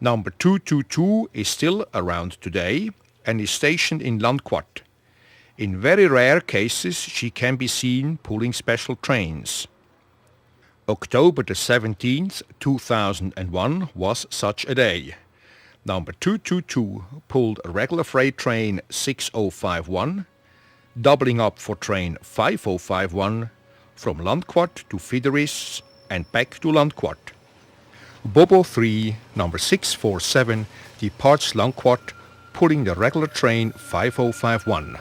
Number 222 is still around today and is stationed in Landquart. In very rare cases she can be seen pulling special trains. October the 17th, 2001 was such a day. Number 222 pulled a regular freight train 6051, doubling up for train 5051 from Landquart to Fideris and back to Landquart. Bobo 3, number 647, departs Landquart, pulling the regular train 5051.